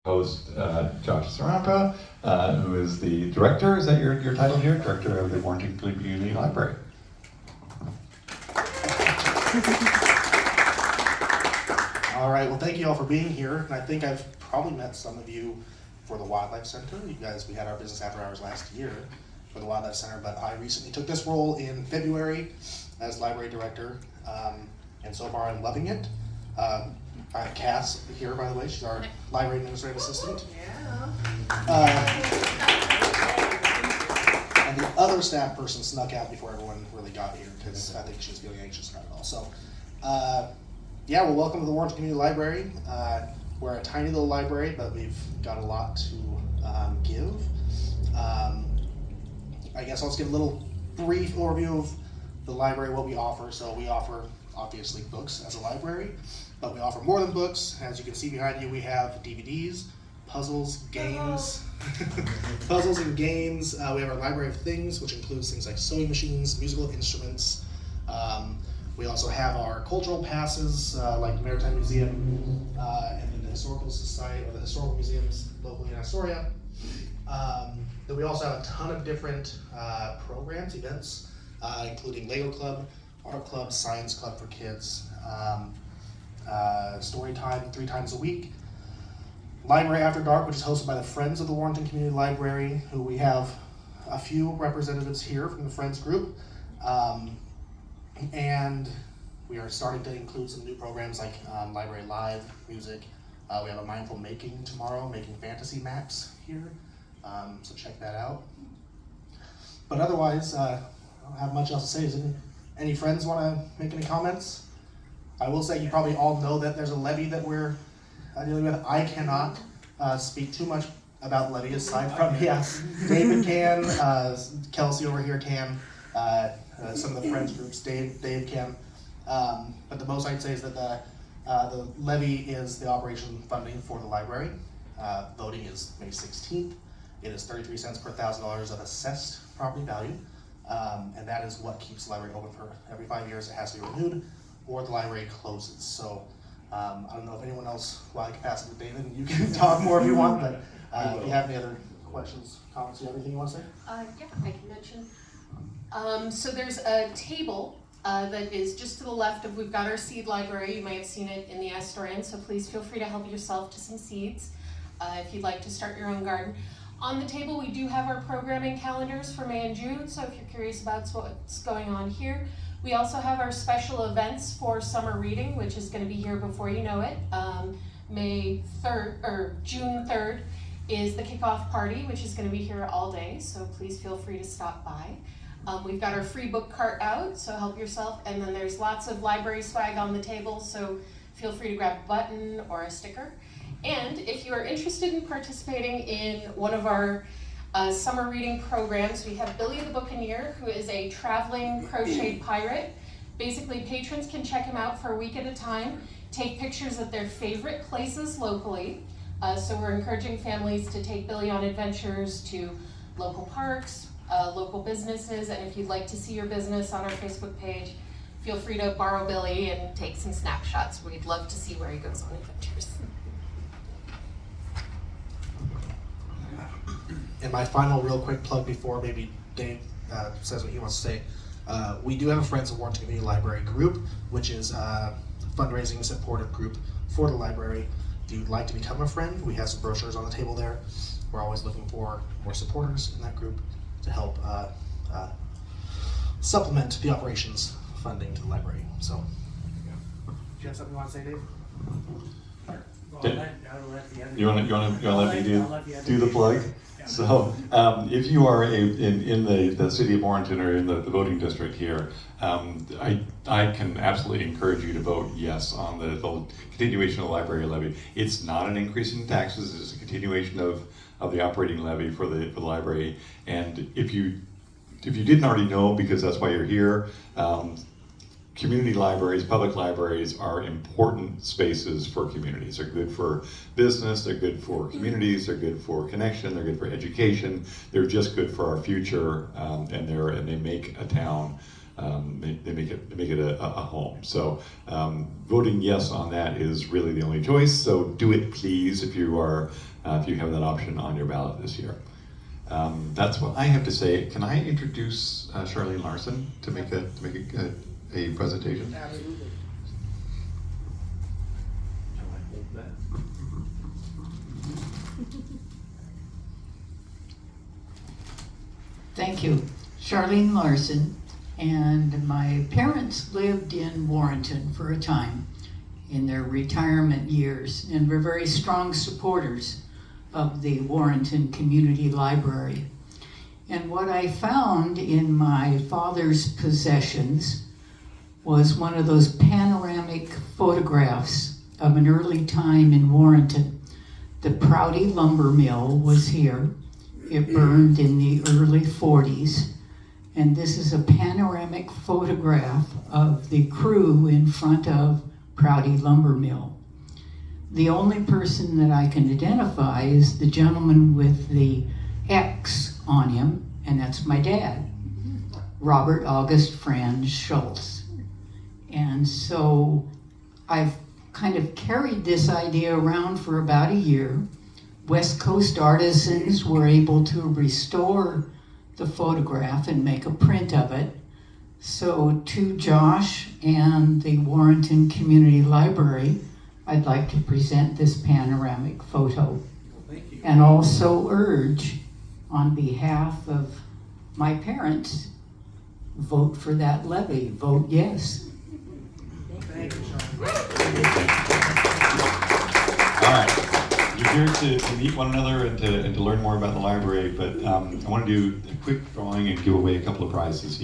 host Josh Sarampa, who is the director. Is that your title here? Director of the Warrenton Community Library. All right, well, thank you all for being here. And I think I've probably met some of you for the Wildlife Center. You guys, we had our business after hours last year for the Wildlife Center, but I recently took this role in February as library director, and so far I'm loving it. I have Cass here, by the way. She's our library administrative assistant. And the other staff person snuck out before everyone really got here because I think she was feeling anxious about it all. So, yeah, well, welcome to the Warrenton Community Library. We're a tiny little library, but we've got a lot to give. I guess I'll just give a little brief overview of the library, what we offer. So we offer, obviously, books as a library, but we offer more than books. As you can see behind you, we have DVDs, puzzles, games, puzzles and games. We have our library of things, which includes things like sewing machines, musical instruments. We also have our cultural passes, like the Maritime Museum, and then the Historical Society, or the Historical Museums locally in Astoria. Then we also have a ton of different programs, events, including Lego Club, Art Club, Science Club for kids, story time 3 times a week, Library After Dark, which is hosted by the Friends of the Warrenton Community Library, who we have a few representatives here from the Friends group. And we are starting to include some new programs like Library Live, music. We have a mindful making tomorrow, making fantasy maps here. So check that out. But otherwise, I don't have much else to say. Does any friends want to make any comments? I will say you probably all know that there's a levy that we're dealing with. I cannot speak too much about levy aside from, David can, Kelsey over here can, some of the friends groups, Dave can. But the most I'd say is that the levy is the operation funding for the library. Voting is May 16th. It is 33 cents per $1,000 of assessed property value. And that is what keeps the library open for every 5 years. It has to be renewed or the library closes. So I don't know if anyone else, well, I can pass it to David and you can talk more if you want, but if you have any other questions, comments, you have anything you want to say? Yeah, I can mention. So there's a table that is just to the left of, we've got our seed library. You may have seen it in the Astoria, so please feel free to help yourself to some seeds if you'd like to start your own garden. On the table, we do have our programming calendars for May and June, so if you're curious about what's going on here. We also have our special events for summer reading, which is going to be here before you know it. May 3rd, or June 3rd, is the kickoff party, which is going to be here all day, so please feel free to stop by. We've got our free book cart out, so help yourself, and then there's lots of library swag on the table, so feel free to grab a button or a sticker. And if you are interested in participating in one of our summer reading programs, we have Billy the Buccaneer, who is a traveling crocheted pirate. Basically, patrons can check him out for a week at a time, take pictures of their favorite places locally. So we're encouraging families to take Billy on adventures to local parks, local businesses, and if you'd like to see your business on our Facebook page, feel free to borrow Billy and take some snapshots. We'd love to see where he goes on adventures. And my final real quick plug before maybe Dave says what he wants to say. We do have a Friends of Warrenton Community Library group, which is a fundraising supportive group for the library. If you'd like to become a friend, we have some brochures on the table there. We're always looking for more supporters in that group to help supplement the operations funding to the library. So, do you have something you want to say, Dave? You want to let me do the plug? So, if you are in the city of Warrenton or in the voting district here, I can absolutely encourage you to vote yes on the continuation of the library levy. It's not an increase in taxes; it's a continuation of the operating levy for the library. And if you didn't already know, because that's why you're here. Community libraries, public libraries are important spaces for communities. They're good for business, they're good for communities, they're good for connection, they're good for education. They're just good for our future, and they make a town they make it a home. So voting yes on that is really the only choice. So do it, please, if you have that option on your ballot this year. That's what I have to say. Can I introduce Charlene Larson to make a presentation? Absolutely. Thank you. Charlene Larson, and my parents lived in Warrenton for a time in their retirement years, and were very strong supporters of the Warrenton Community Library. And what I found in my father's possessions was one of those panoramic photographs of an early time in Warrenton. The Prouty lumber mill was here. It burned in the early 40s. And this is a panoramic photograph of the crew in front of Prouty lumber mill. The only person that I can identify is the gentleman with the X on him, and that's my dad, Robert August Franz Schultz. And so I've kind of carried this idea around for about a year. West Coast artisans were able to restore the photograph and make a print of it. So to Josh and the Warrenton Community Library, I'd like to present this panoramic photo. Thank you. And also urge, on behalf of my parents, vote for that levy, vote yes. Thank you, Sean. All right. You're here to meet one another and to learn more about the library, but I want to do a quick drawing and give away a couple of prizes.